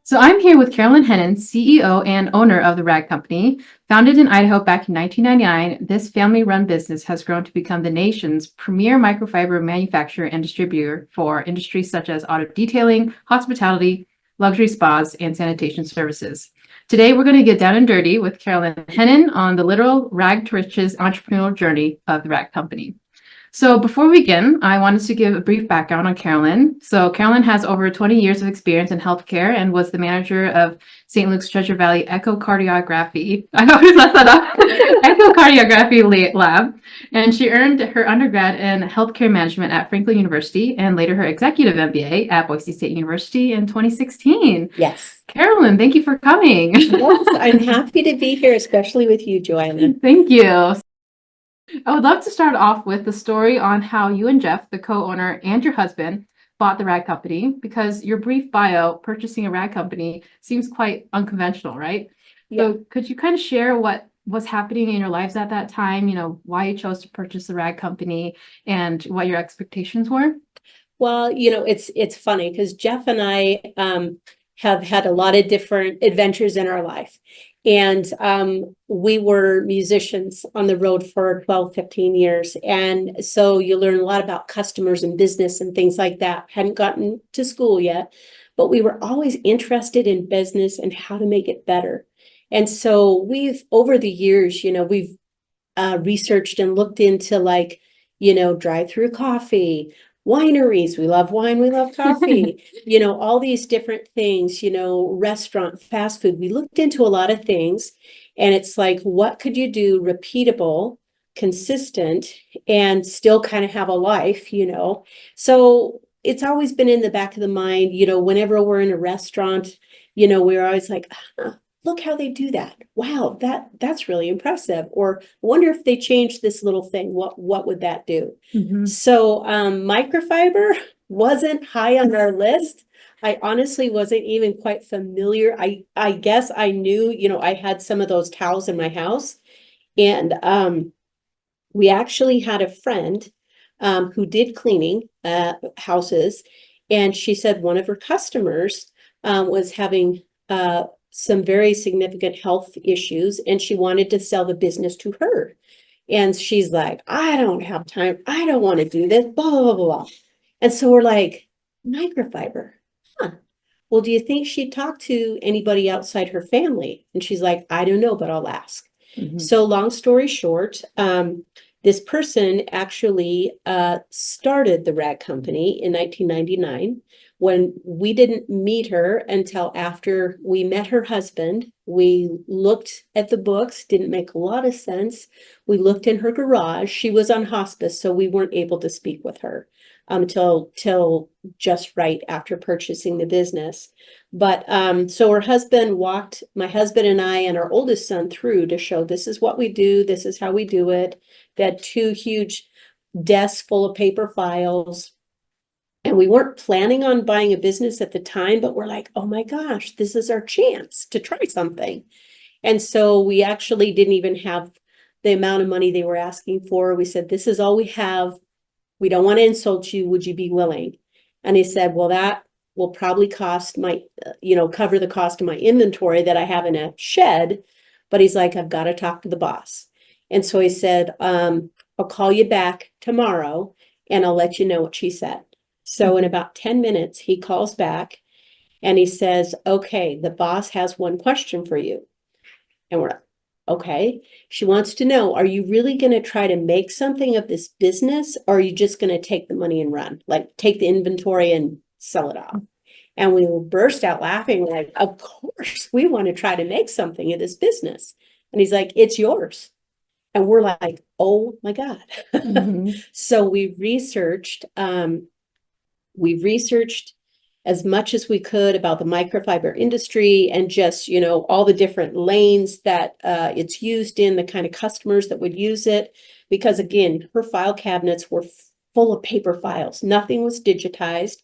So I'm here with Carolyn Hennen, CEO and owner of the Rag Company. Founded in Idaho back in 1999, this family-run business has grown to become the nation's premier microfiber manufacturer and distributor for industries such as auto detailing, hospitality, luxury spas, and sanitation services. Today, we're going to get down and dirty with Carolyn Hennen on the literal rag to riches entrepreneurial journey of the Rag Company. So before we begin, I wanted to give a brief background on Carolyn. So Carolyn has over 20 years of experience in healthcare and was the manager of St. Luke's Treasure Valley Echocardiography. I always mess that up. Echocardiography lab. And she earned her undergrad in healthcare management at Franklin University and later her executive MBA at Boise State University in 2016. Yes. Carolyn, thank you for coming. Yes, I'm happy to be here, especially with you, Joanna. Thank you. I would love to start off with the story on how you and Jeff, the co-owner, and your husband bought the rag company, because your brief bio, purchasing a rag company, seems quite unconventional, right? Yeah. So could you kind of share what was happening in your lives at that time, why you chose to purchase the rag company and what your expectations were? Well, it's funny because Jeff and I have had a lot of different adventures in our life. And we were musicians on the road for 12, 15 years. And so you learn a lot about customers and business and things like that. Hadn't gotten to school yet, but we were always interested in business and how to make it better. And so over the years, we've researched and looked into drive-through coffee, wineries. We love wine. We love coffee, all these different things, restaurant, fast food. We looked into a lot of things, and it's like, what could you do repeatable, consistent, and still kind of have a life, So it's always been in the back of the mind, whenever we're in a restaurant, we're always like, look how they do that. Wow, that's really impressive. Or I wonder if they changed this little thing, what would that do? Mm-hmm. So microfiber wasn't high on our list. I honestly wasn't even quite familiar. I guess I knew, I had some of those towels in my house. And we actually had a friend who did cleaning houses. And she said one of her customers was having some very significant health issues, and she wanted to sell the business to her. And she's like, I don't have time. I don't want to do this, blah, blah, blah, blah. And so we're like, microfiber. Huh. Well, do you think she'd talk to anybody outside her family? And she's like, I don't know, but I'll ask. Mm-hmm. So long story short, this person actually started the rag company in 1999. When we didn't meet her until after we met her husband. We looked at the books, didn't make a lot of sense. We looked in her garage. She was on hospice, so we weren't able to speak with her till just right after purchasing the business. But so her husband walked my husband and I and our oldest son through to show this is what we do, this is how we do it. They had 2 huge desks full of paper files. And we weren't planning on buying a business at the time, but we're like, oh my gosh, this is our chance to try something. And so we actually didn't even have the amount of money they were asking for. We said, this is all we have. We don't want to insult you. Would you be willing? And he said, well, that will probably cost my, cover the cost of my inventory that I have in a shed. But he's like, I've got to talk to the boss. And so he said, I'll call you back tomorrow and I'll let you know what she said. So in about 10 minutes, he calls back and he says, okay, the boss has one question for you. And we're like, okay. She wants to know, are you really going to try to make something of this business? Or are you just going to take the money and run? Like take the inventory and sell it off? And we burst out laughing like, of course, we want to try to make something of this business. And he's like, it's yours. And we're like, oh my God. Mm-hmm. So we researched as much as we could about the microfiber industry and just, all the different lanes that it's used in, the kind of customers that would use it. Because again, her file cabinets were full of paper files. Nothing was digitized.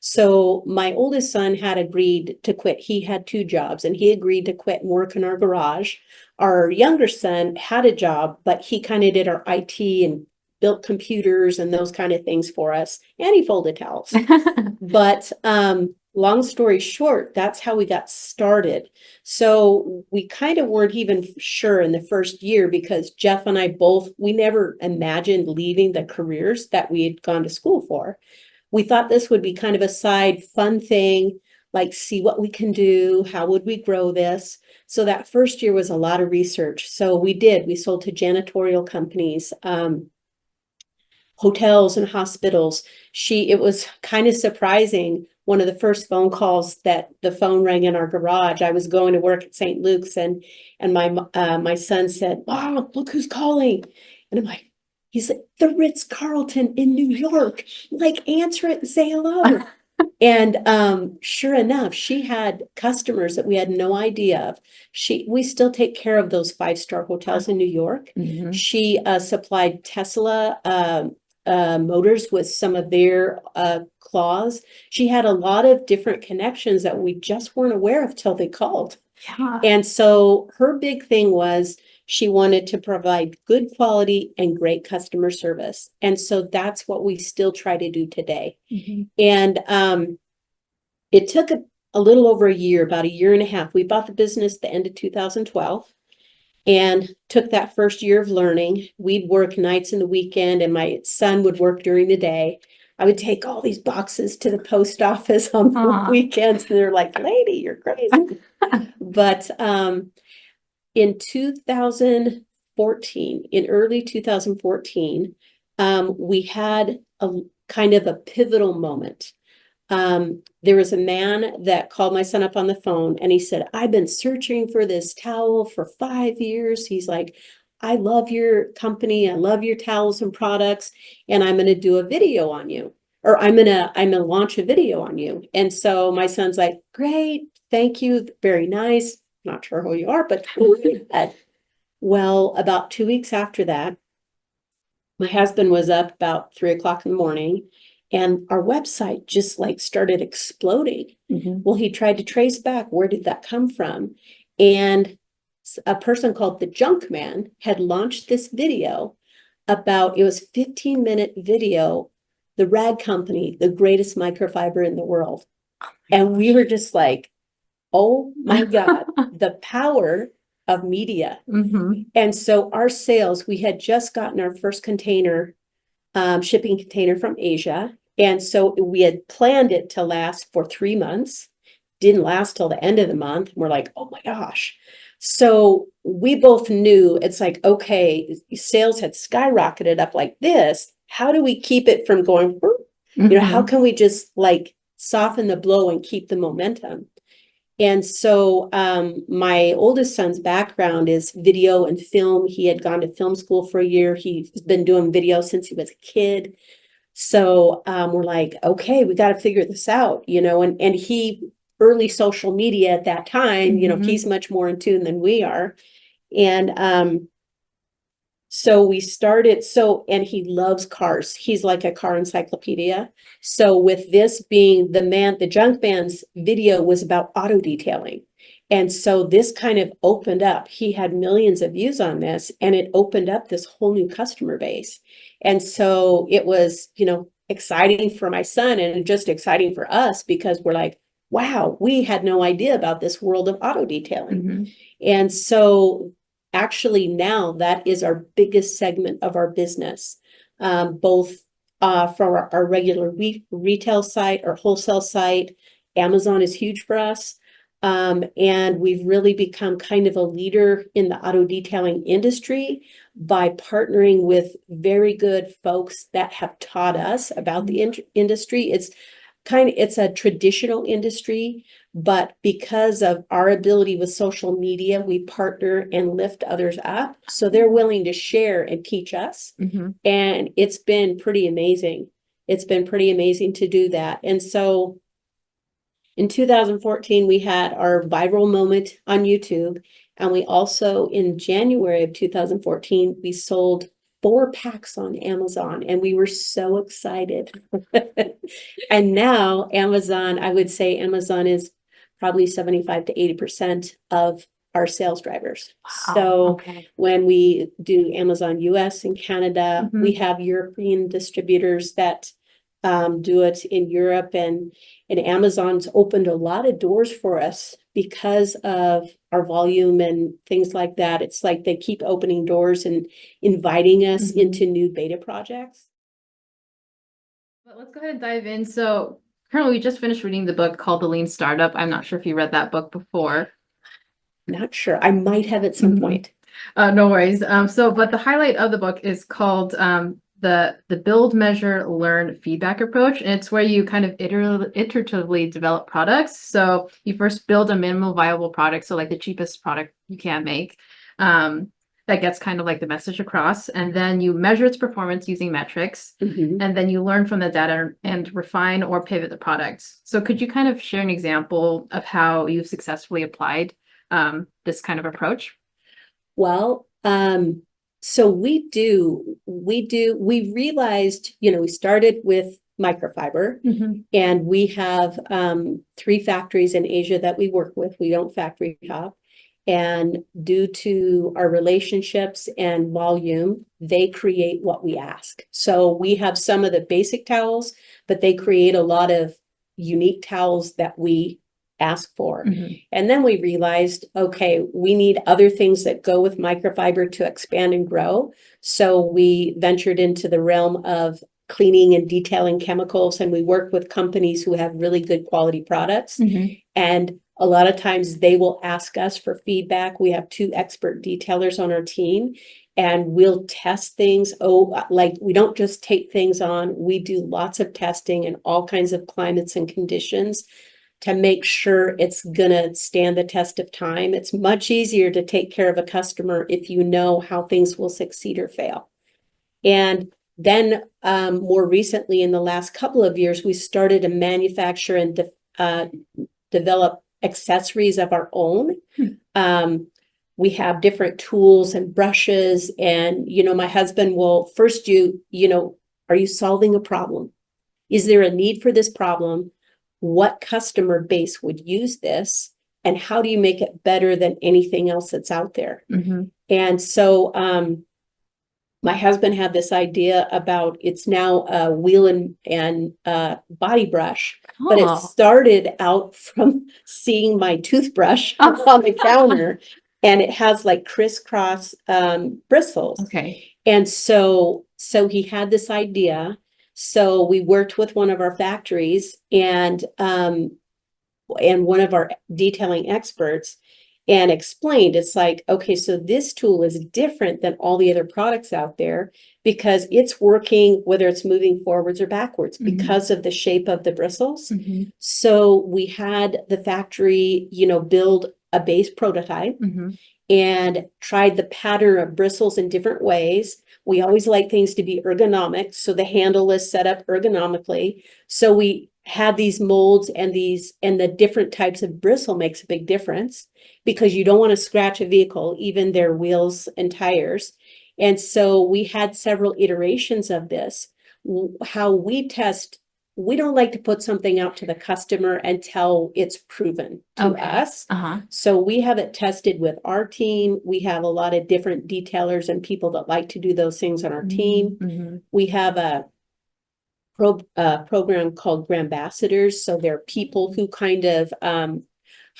So my oldest son had agreed to quit. He had 2 jobs and he agreed to quit and work in our garage. Our younger son had a job, but he kind of did our IT and built computers and those kind of things for us. And he folded towels. But long story short, that's how we got started. So we kind of weren't even sure in the first year because Jeff and I both, we never imagined leaving the careers that we had gone to school for. We thought this would be kind of a side fun thing, like see what we can do, how would we grow this? So that first year was a lot of research. So we sold to janitorial companies, hotels and hospitals. It was kind of surprising. One of the first phone calls that the phone rang in our garage. I was going to work at St. Luke's and my son said, "Wow, look who's calling." And I'm like, he's like, "The Ritz-Carlton in New York." Like, answer it and say hello. And sure enough, she had customers that we had no idea of. We still take care of those 5-star hotels in New York. Mhm. She supplied Tesla motors with some of their claws. She had a lot of different connections that we just weren't aware of till they called. Yeah. And so her big thing was she wanted to provide good quality and great customer service. And so that's what we still try to do today. Mhm. And it took a little over a year, about a year and a half. We bought the business at the end of 2012 and took that first year of learning. We'd work nights and the weekend, and my son would work during the day. I would take all these boxes to the post office on the Aw. weekends, and they're like, "Lady, you're crazy." But in 2014, in early 2014, we had a kind of a pivotal moment. There was a man that called my son up on the phone and he said, "I've been searching for this towel for 5 years." He's like, "I love your company. I love your towels and products, and I'm going to do a video on you, or I'm going to launch a video on you." And so my son's like, "Great. Thank you. Very nice. Not sure who you are, but well, about 2 weeks after that, my husband was up about 3 o'clock in the morning and our website just like started exploding. Mhm. Well, he tried to trace back, where did that come from? And a person called the Junk Man had launched this video it was 15-minute video, the Rag Company, the greatest microfiber in the world. And we were just like, oh my God, the power of media. Mhm. And so our sales, we had just gotten our first shipping container from Asia. And so we had planned it to last for 3 months, didn't last till the end of the month. We're like, oh my gosh. So we both knew it's like, okay, sales had skyrocketed up like this. How do we keep it from going, how Mhm. can we just like soften the blow and keep the momentum? And so my oldest son's background is video and film. He had gone to film school for a year. He's been doing video since he was a kid. So we're like, okay, we got to figure this out, and he early social media at that time, he's much more in tune than we are. And so we started, and he loves cars. He's like a car encyclopedia. So with this being the Junk Man's video was about auto detailing. And so this kind of opened up. He had millions of views on this, and it opened up this whole new customer base. And so it was, exciting for my son and just exciting for us because we're like, wow, we had no idea about this world of auto detailing. Mhm. And so actually now that is our biggest segment of our business, both for our regular retail site, our wholesale site. Amazon is huge for us. And we've really become kind of a leader in the auto detailing industry by partnering with very good folks that have taught us about the industry. It's a traditional industry, but because of our ability with social media, we partner and lift others up. So they're willing to share and teach us. Mhm. And it's been pretty amazing. It's been pretty amazing to do that. And so in 2014, we had our viral moment on YouTube. And we also, in January of 2014, we sold 4 packs on Amazon, and we were so excited. And now Amazon, I would say Amazon is probably 75 to 80% of our sales drivers. Wow. So Okay. when we do Amazon US and Canada, Mhm. we have European distributors that do it in Europe, and Amazon's opened a lot of doors for us because of our volume and things like that. It's like they keep opening doors and inviting us into new beta projects. But let's go ahead and dive in. So, Carolyn, we just finished reading the book called The Lean Startup. I'm not sure if you read that book before. Not sure. I might have at some point. No worries. But the highlight of the book is called the build, measure, learn, feedback approach. And it's where you kind of iteratively develop products. So you first build a minimal viable product, so like the cheapest product you can make. That gets kind of like the message across, and then you measure its performance using metrics, and then you learn from the data and refine or pivot the products. So could you kind of share an example of how you've successfully applied this kind of approach? Well, so we realized, we started with microfiber, and we have 3 factories in Asia that we work with. We don't factory shop. And due to our relationships and volume, they create what we ask. So we have some of the basic towels, but they create a lot of unique towels that we ask for. And then we realized, okay, we need other things that go with microfiber to expand and grow. So we ventured into the realm of cleaning and detailing chemicals, and we work with companies who have really good quality products. And a lot of times they will ask us for feedback. We have 2 expert detailers on our team, and we'll test things. Like, we don't just take things on, we do lots of testing in all kinds of climates and conditions to make sure it's gonna stand the test of time. It's much easier to take care of a customer if you know how things will succeed or fail. And then more recently, in the last couple of years, we started to manufacture and develop accessories of our own. We have different tools and brushes, and my husband will first are you solving a problem? Is there a need for this problem? What customer base would use this? And how do you make it better than anything else that's out there? And so my husband had this idea about, it's now a wheel and body brush, but it started out from seeing my toothbrush on the counter, and it has like crisscross bristles. And so he had this idea. So we worked with one of our factories and one of our detailing experts, and explained, it's like, okay, so this tool is different than all the other products out there because it's working whether it's moving forwards or backwards because of the shape of the bristles. So we had the factory, build a base prototype and tried the pattern of bristles in different ways. We always like things to be ergonomic, so the handle is set up ergonomically. So we had these molds, and the different types of bristle makes a big difference because you don't want to scratch a vehicle, even their wheels and tires. And so we had several iterations of this. How we test, we don't like to put something out to the customer until it's proven to us. So we have it tested with our team. We have a lot of different detailers and people that like to do those things on our team. We have a program called Grambassadors. So they're people who kind of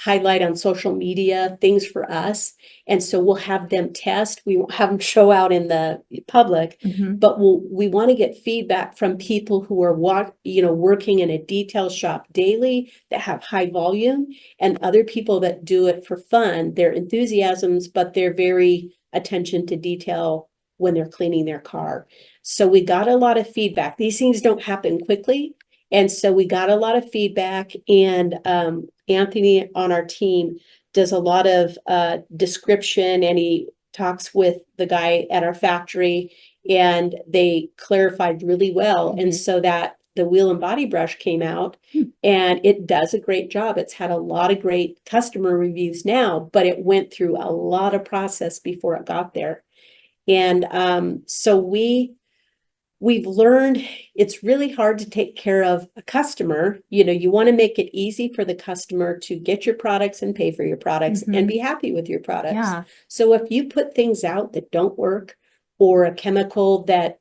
highlight on social media things for us. And so we'll have them test. We won't have them show out in the public, but we want to get feedback from people who are working in a detail shop daily that have high volume, and other people that do it for fun. They're enthusiasms, but they're very attention to detail when they're cleaning their car. So we got a lot of feedback. These things don't happen quickly. And so we got a lot of feedback, and Anthony on our team does a lot of description, and he talks with the guy at our factory, and they clarified really well. And so that the wheel and body brush came out, and it does a great job. It's had a lot of great customer reviews now, but it went through a lot of process before it got there. And so we've learned it's really hard to take care of a customer. You want to make it easy for the customer to get your products and pay for your products and be happy with your products. So if you put things out that don't work, or a chemical that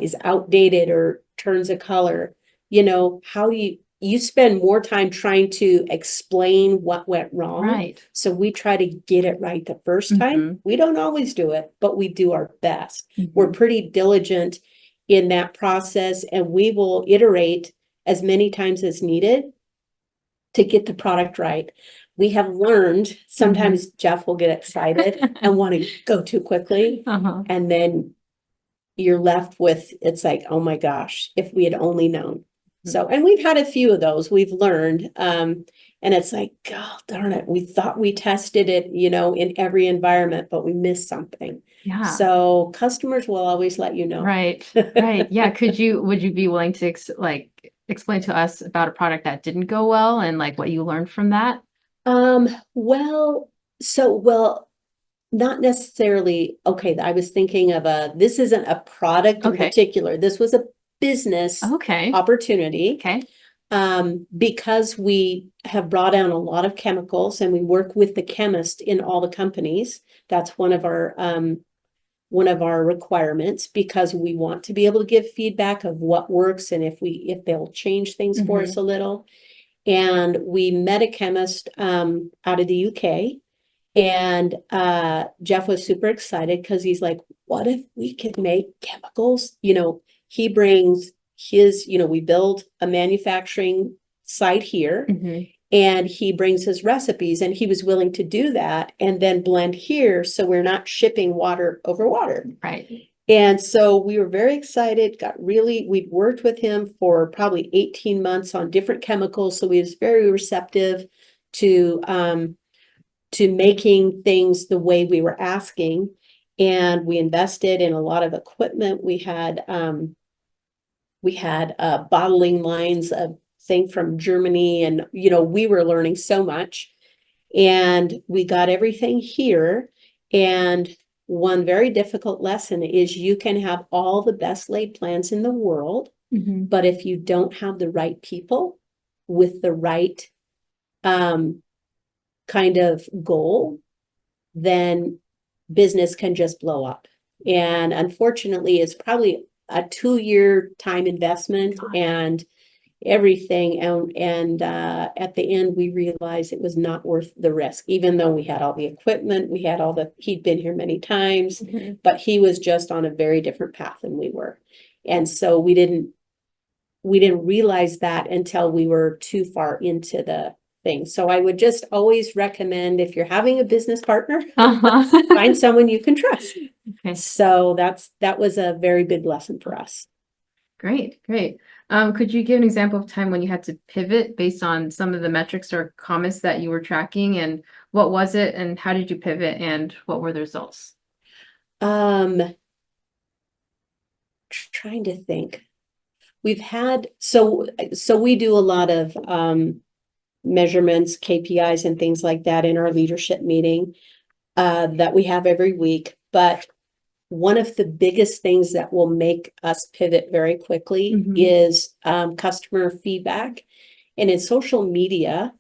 is outdated or turns a color, how you spend more time trying to explain what went wrong. Right. So we try to get it right the first time. Mhm. We don't always do it, but we do our best. Mhm. We're pretty diligent in that process, and we will iterate as many times as needed to get the product right. We have learned sometimes Jeff will get excited and want to go too quickly. Uh-huh. And then you're left with, it's like, oh my gosh, if we had only known. So, and we've had a few of those we've learned. And it's like, God darn it, we thought we tested it, in every environment, but we missed something. Yeah. So customers will always let you know. Right. Right. Yeah. Would you be willing to explain to us about a product that didn't go well and like what you learned from that? Well, not necessarily. Okay, I was thinking of this isn't a product in Okay. particular. This was a business Okay. opportunity. Okay. Because we have brought down a lot of chemicals and we work with the chemist in all the companies. That's one of our requirements, because we want to be able to give feedback of what works and if they'll change things for us a little. And we met a chemist out of the UK, and Jeff was super excited because he's like, what if we could make chemicals? He brings his, we build a manufacturing site here, and he brings his recipes, and he was willing to do that and then blend here, so we're not shipping water over water. Right. And so we were very excited, we'd worked with him for probably 18 months on different chemicals. So he was very receptive to making things the way we were asking. And we invested in a lot of equipment. We had bottling lines, a thing from Germany, and, we were learning so much, and we got everything here. And one very difficult lesson is you can have all the best laid plans in the world, but if you don't have the right people with the right kind of goal, then business can just blow up. And unfortunately, it's probably a 2-year time investment and everything. And at the end, we realized it was not worth the risk, even though we had all the equipment, he'd been here many times, but he was just on a very different path than we were. And so we didn't realize that until we were too far into the thing. So I would just always recommend, if you're having a business partner, find someone you can trust. Okay. So that was a very big lesson for us. Great. Could you give an example of time when you had to pivot based on some of the metrics or comments that you were tracking, and what was it, and how did you pivot, and what were the results? Trying to think. We've had, so we do a lot of measurements, KPIs and things like that in our leadership meeting that we have every week. But one of the biggest things that will make us pivot very quickly is customer feedback. And in social media,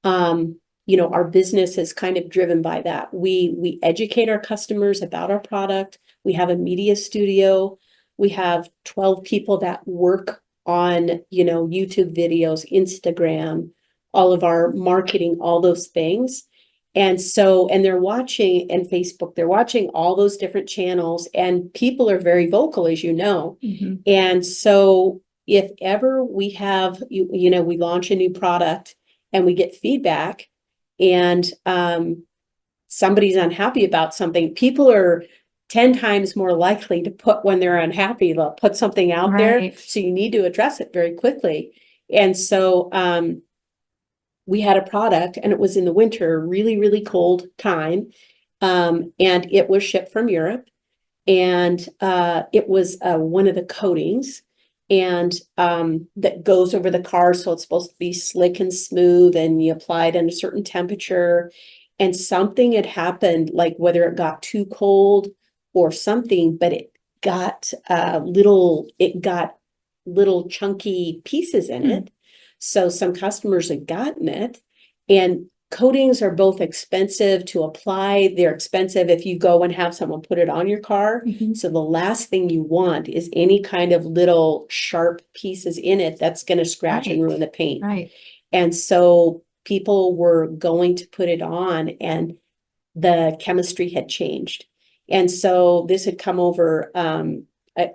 our business is kind of driven by that. We educate our customers about our product. We have a media studio. We have 12 people that work on, YouTube videos, Instagram, all of our marketing, all those things. And they're watching, and Facebook, they're watching all those different channels, and people are very vocal, as you know. And so if ever we have, we launch a new product and we get feedback, and somebody's unhappy about something, people are 10 times more likely to put, when they're unhappy, they'll put something out there. So you need to address it very quickly. And so we had a product, and it was in the winter, really, really cold time. And it was shipped from Europe, and it was one of the coatings, and that goes over the car. So it's supposed to be slick and smooth, and you apply it at a certain temperature. And something had happened, like whether it got too cold or something, but it got little chunky pieces in it. So some customers had gotten it and coatings are both expensive to apply. They're expensive if you go and have someone put it on your car. Mhm. So the last thing you want is any kind of little sharp pieces in it that's going to scratch and Right. ruin the paint. Right. And so people were going to put it on, and the chemistry had changed. And so this had come over,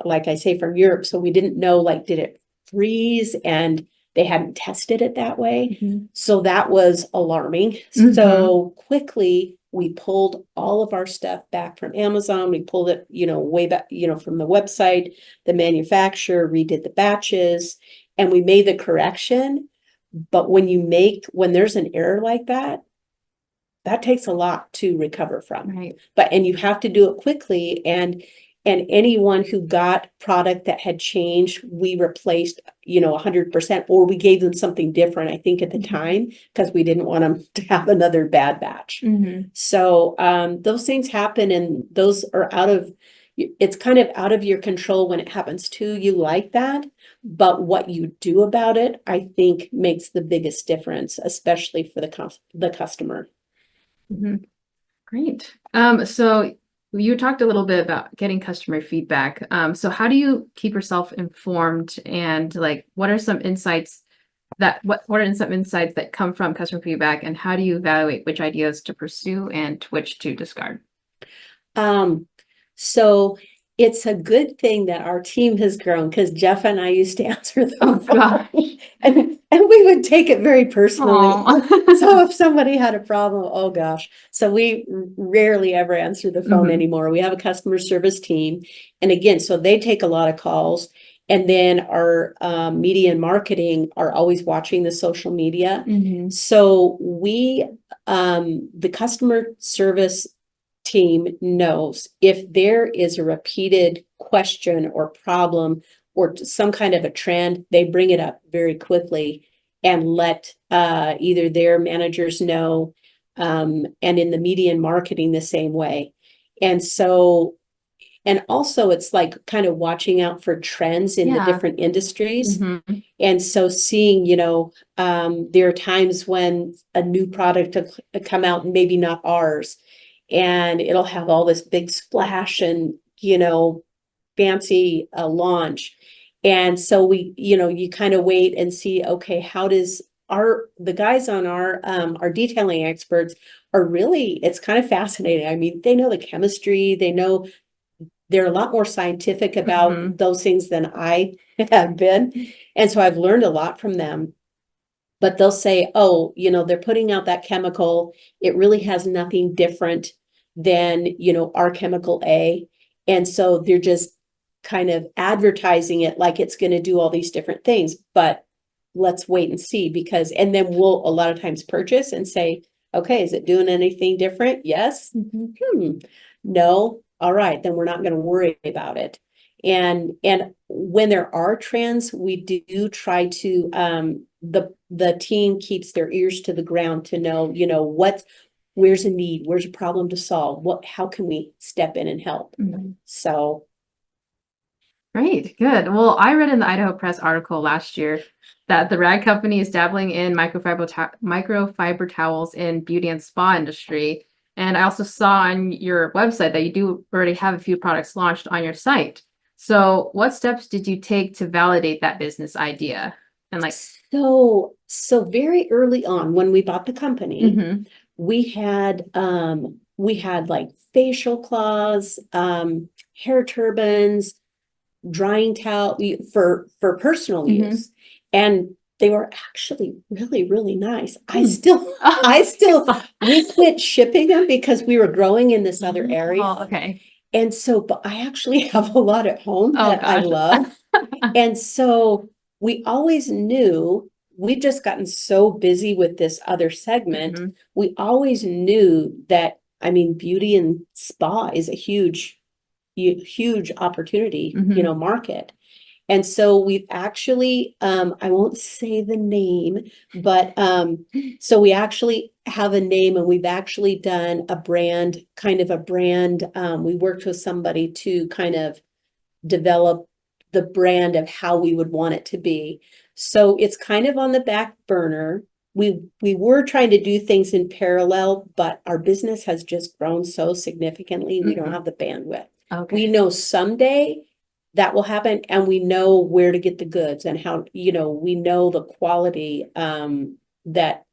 like I say, from Europe. So we didn't know, like, did it freeze? And they hadn't tested it that way. Mhm. So that was alarming. Mhm. So quickly we pulled all of our stuff back from Amazon. We pulled it, way back, from the website, the manufacturer, redid the batches, and we made the correction. But when there's an error like that takes a lot to recover from. Right. And you have to do it quickly, and anyone who got product that had changed, we replaced, 100%, or we gave them something different, I think at the Mhm. time, because we didn't want them to have another bad batch. Mhm. So those things happen, and those are it's kind of out of your control when it happens to you like that. But what you do about it, I think, makes the biggest difference, especially for the customer. Mhm. Great. So you talked a little bit about getting customer feedback. So how do you keep yourself informed, and like what are some insights that come from customer feedback, and how do you evaluate which ideas to pursue and which to discard? So it's a good thing that our team has grown, because Jeff and I used to answer the Oh phone, gosh. and we would take it very personally. So Aw. if somebody had a problem, oh gosh. So we rarely ever answer the phone Mhm. anymore. We have a customer service team. And again, so they take a lot of calls. And then our media and marketing are always watching the social media. Mhm. So the customer service team knows if there is a repeated question or problem or some kind of a trend, they bring it up very quickly and let either their managers know, and in the media and marketing the same way. And so, and also it's like kind of watching out for trends in the Yeah. different industries. Mhm. And so seeing, there are times when a new product will come out, maybe not ours, and it'll have all this big splash and, fancy launch. And so you kind of wait and see, okay, how does the guys on our detailing experts are really, it's kind of fascinating. I mean, they know the chemistry, they're a lot more scientific about Mhm. those things than I have been. And so I've learned a lot from them. But they'll say, oh, they're putting out that chemical. It really has nothing different than, our chemical A. And so they're just kind of advertising it like it's going to do all these different things. But let's wait and see, and then we'll a lot of times purchase and say, okay, is it doing anything different? Yes. Mhm. No. All right, then we're not going to worry about it. And when there are trends, we do try to the team keeps their ears to the ground to know, where's a need, where's a problem to solve, how can we step in and help? Mhm. So Great, good. Well, I read in the Idaho Press article last year that the rag company is dabbling in microfiber towels in beauty and spa industry. And I also saw on your website that you do already have a few products launched on your site. So what steps did you take to validate that business idea? And like, so very early on when we bought the company, mhm. we had like facial cloths, hair turbans, drying towel for personal Mhm. use, and they were actually really, really nice. Oh. We quit shipping them because we were growing in this other area. Oh, okay. And so, but I actually have a lot at home Oh that I gosh. love. And so we always knew, we've just gotten so busy with this other segment. Mhm. We always knew that, I mean, beauty and spa is a huge opportunity, Mhm. market. And so we've actually, I won't say the name, but so we actually have a name, and we've actually done kind of a brand. We worked with somebody to kind of develop the brand of how we would want it to be. So it's kind of on the back burner. we were trying to do things in parallel, but our business has just grown so significantly, we don't have the bandwidth. Okay. We know someday that will happen, and we know where to get the goods and how, we know the quality that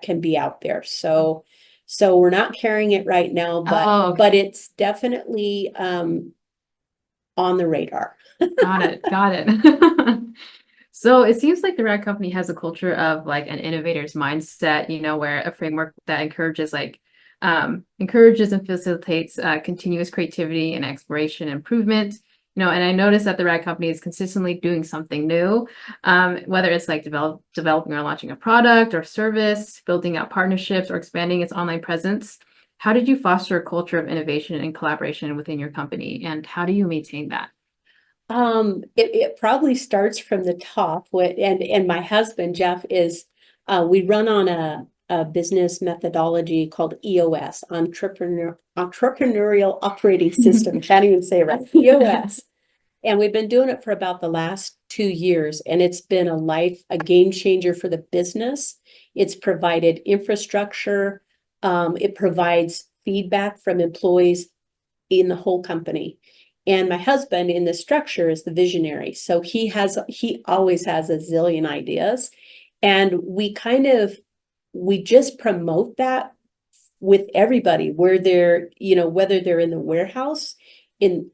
can be out there. So we're not carrying it right now, Oh, okay. but it's definitely on the radar. Got it. Got it. So it seems like the Rag Company has a culture of like an innovator's mindset, where a framework that encourages and facilitates continuous creativity and exploration and improvement. And I noticed that the Rag Company is consistently doing something new, whether it's like developing or launching a product or service, building out partnerships, or expanding its online presence. How did you foster a culture of innovation and collaboration within your company, and how do you maintain that? It probably starts from the top. And my husband, Jeff, we run on a business methodology called EOS, Entrepreneurial Operating System. Can't even say it right. EOS. And we've been doing it for about the last 2 years, and it's been a game changer for the business. It's provided infrastructure. It provides feedback from employees in the whole company. And my husband in the structure is the visionary. So he always has a zillion ideas. And we just promote that with everybody where they're, whether they're in the warehouse.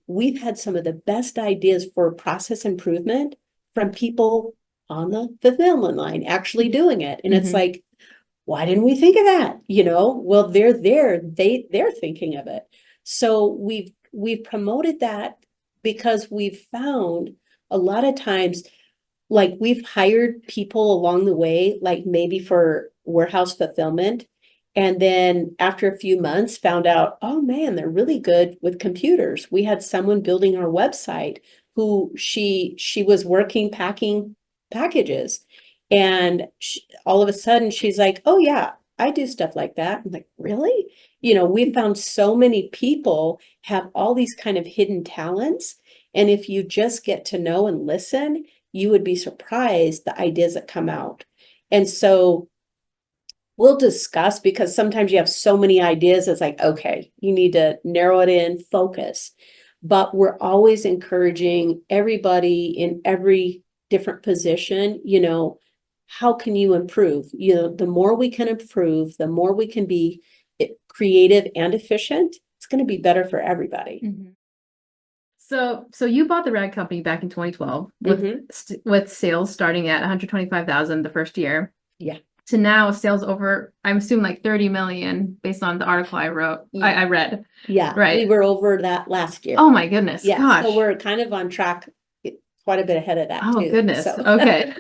We've had some of the best ideas for process improvement from people on the fulfillment line actually doing it. And it's like, why didn't we think of that? Well, they're there, they're thinking of it. So we've promoted that because we've found a lot of times, like we've hired people along the way, like maybe for warehouse fulfillment. And then after a few months found out, oh man, they're really good with computers. We had someone building our website who she was working packing packages. And all of a sudden she's like, oh yeah, I do stuff like that. I'm like, really? We found so many people have all these kind of hidden talents. And if you just get to know and listen, you would be surprised the ideas that come out. And so we'll discuss, because sometimes you have so many ideas, it's like, okay, you need to narrow it in, focus. But we're always encouraging everybody in every different position, how can you improve? The more we can improve, the more we can be creative and efficient, it's going to be better for everybody. So you bought the Rag Company back in 2012 with sales starting at 125,000 the first year. Yeah. To now sales over, I'm assuming like 30 million based on the article I wrote. Yeah. I read. Yeah. Right. We were over that last year. Oh my goodness. Yeah. Gosh. So we're kind of on track, quite a bit ahead of that too. Oh goodness. So. Okay.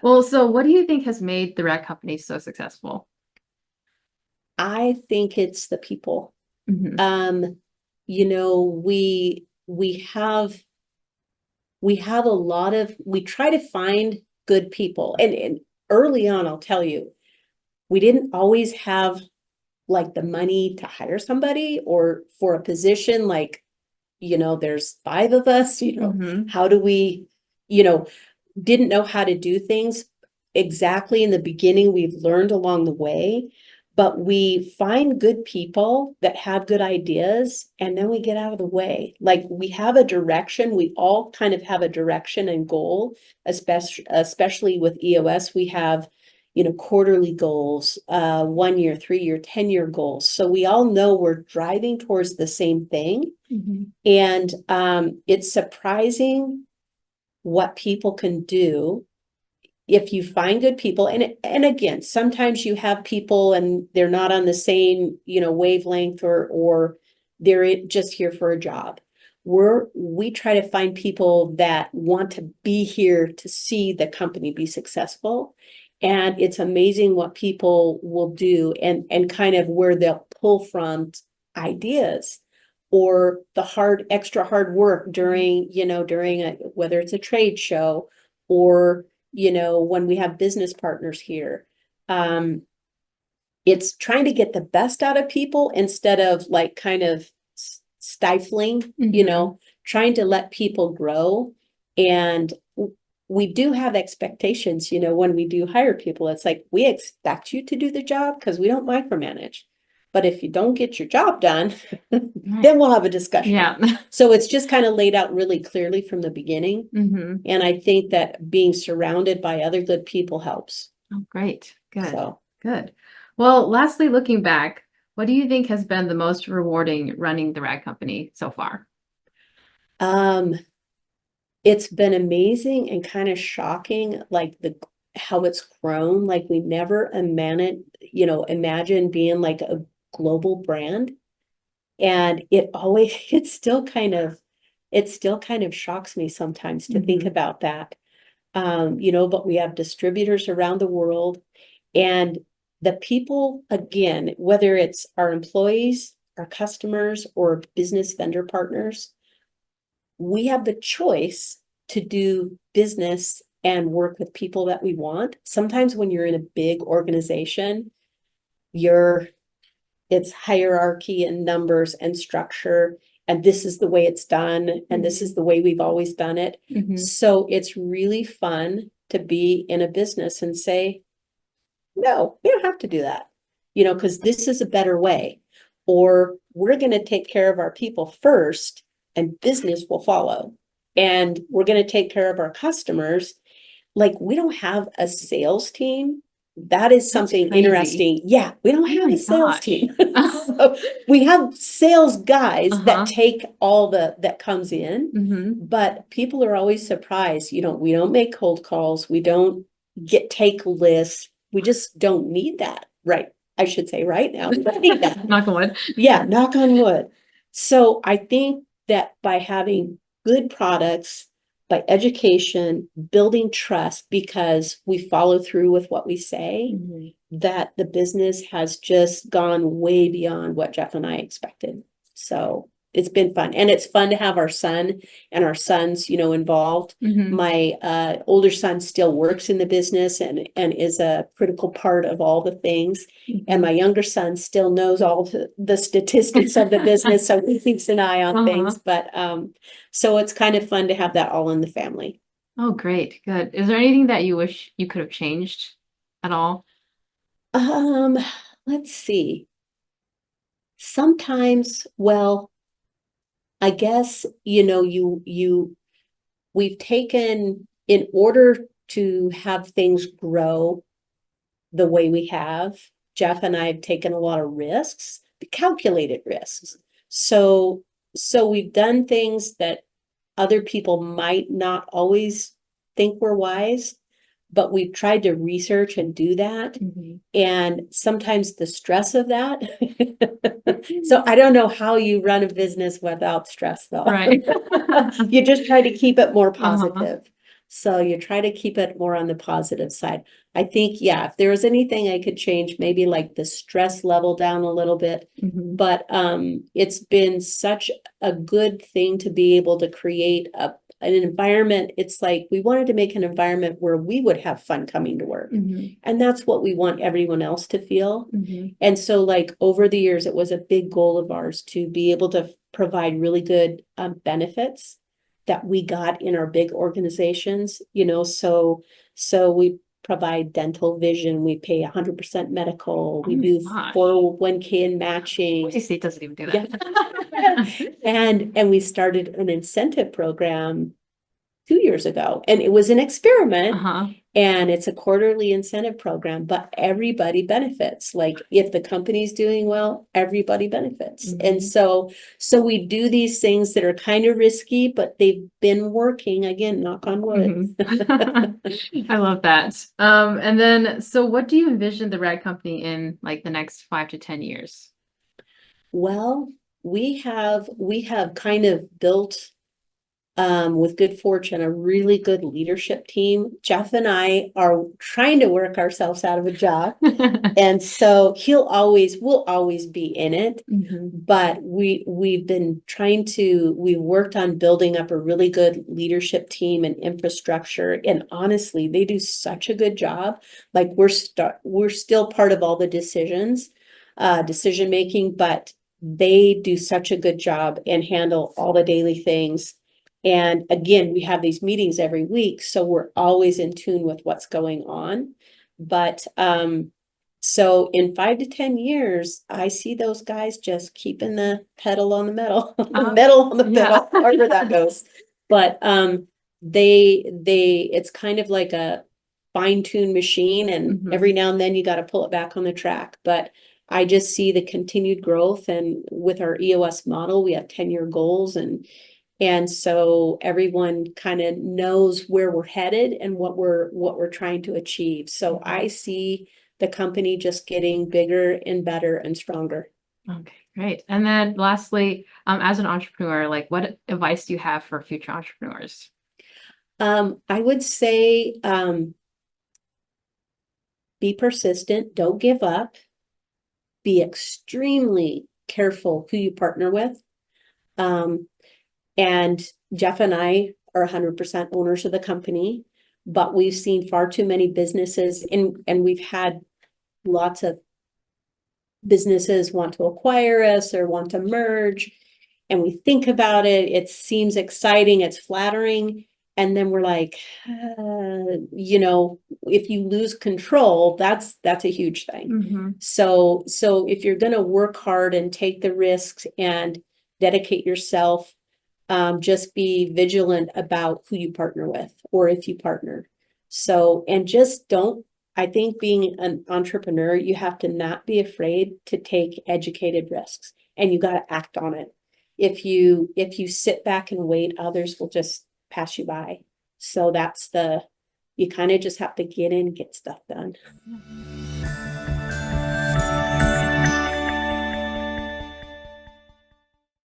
Well, so what do you think has made the Rag Company so successful? I think it's the people. Mm-hmm. We have a lot of, we try to find good people. And early on, I'll tell you, we didn't always have like the money to hire somebody or for a position, like, there's 5 of us, how do we, didn't know how to do things exactly in the beginning. We've learned along the way, but we find good people that have good ideas, and then we get out of the way. Like we have a direction. We all kind of have a direction and goal, especially with EOS. We have, quarterly goals, 1 year, 3 year, 10-year goals. So we all know we're driving towards the same thing. And it's surprising what people can do if you find good people. And again, sometimes you have people and they're not on the same, wavelength or they're just here for a job. We try to find people that want to be here to see the company be successful. And it's amazing what people will do and kind of where they'll pull from ideas or the extra hard work during whether it's a trade show or, when we have business partners here. It's trying to get the best out of people instead of like kind of stifling, trying to let people grow. And we do have expectations, when we do hire people, it's like, we expect you to do the job because we don't micromanage. But if you don't get your job done, then we'll have a discussion. Yeah. So it's just kind of laid out really clearly from the beginning. Mm-hmm. And I think that being surrounded by other good people helps. Oh, great. Good. So, Good. Well, lastly, looking back, what do you think has been the most rewarding running the rag company so far? it's been amazing and kind of shocking, like how it's grown. Like we never imagine being like a global brand. And it still kind of shocks me sometimes to think about that. But we have distributors around the world, and the people, again, whether it's our employees, our customers, or business vendor partners, we have the choice to do business and work with people that we want. Sometimes when you're in a big organization, it's hierarchy and numbers and structure, and this is the way it's done, and this is the way we've always done it. So it's really fun to be in a business and say, no, we don't have to do that, because this is a better way. Or we're going to take care of our people first and business will follow. And we're going to take care of our customers. Like, we don't have a sales team. That is something interesting. Yeah, we don't have a sales team. So we have sales guys that take all that comes in, but people are always surprised. We don't make cold calls. We don't take lists. We just don't need that. Right. I should say right now. We don't need that. Knock on wood. Yeah, knock on wood. So I think that by having good products, by education, building trust, because we follow through with what we say, that the business has just gone way beyond what Jeff and I expected. So it's been fun. And it's fun to have our son and our sons, involved. My older son still works in the business and is a critical part of all the things. And my younger son still knows all the statistics of the business. So he keeps an eye on things. But so it's kind of fun to have that all in the family. Oh, great. Good. Is there anything that you wish you could have changed at all? Let's see. Sometimes, well, I guess, we've taken, in order to have things grow the way we have, Jeff and I have taken a lot of risks, calculated risks. So we've done things that other people might not always think were wise, but we've tried to research and do that. And sometimes the stress of that. So I don't know how you run a business without stress, though. Right. You just try to keep it more positive. So you try to keep it more on the positive side. I think, yeah, if there was anything I could change, maybe like the stress level down a little bit. But it's been such a good thing to be able to create an environment. It's like we wanted to make an environment where we would have fun coming to work. And that's what we want everyone else to feel. And so, like, over the years, it was a big goal of ours to be able to provide really good benefits that we got in our big organizations, so we provide dental vision, we pay 100% medical, we do 401k and matching. State doesn't even do that. And we started an incentive program 2 years ago, and it was an experiment. And it's a quarterly incentive program, but everybody benefits. Like, if the company's doing well, everybody benefits. And so we do these things that are kind of risky, but they've been working, again, knock on wood. I love that. And then, so what do you envision the rag company in like the next 5 to 10 years? Well, we have kind of built, with good fortune, a really good leadership team. Jeff and I are trying to work ourselves out of a job. And so we'll always be in it. But we've worked on building up a really good leadership team and infrastructure. And honestly, they do such a good job. Like, we're still part of all the decision making, but they do such a good job and handle all the daily things. And again, we have these meetings every week, so we're always in tune with what's going on. But so in 5 to 10 years, I see those guys just keeping the pedal on the metal, the metal on the Yeah. pedal, however that goes. But it's kind of like a fine-tuned machine, and Mhm. every now and then you got to pull it back on the track. But I just see the continued growth, and with our EOS model, we have 10-year goals, and so everyone kind of knows where we're headed and what we're trying to achieve. So I see the company just getting bigger and better and stronger. Okay, great. And then lastly, as an entrepreneur, like what advice do you have for future entrepreneurs? I would say be persistent, don't give up, be extremely careful who you partner with. And Jeff and I are 100% owners of the company, but we've seen far too many businesses and we've had lots of businesses want to acquire us or want to merge. And we think about it, it seems exciting, it's flattering. And then we're like, if you lose control, that's a huge thing. Mm-hmm. So if you're going to work hard and take the risks and dedicate yourself, just be vigilant about who you partner with or if you partner. So, and just don't, I think being an entrepreneur, you have to not be afraid to take educated risks, and you got to act on it. If you sit back and wait, others will just pass you by. So you kind of just have to get in, get stuff done.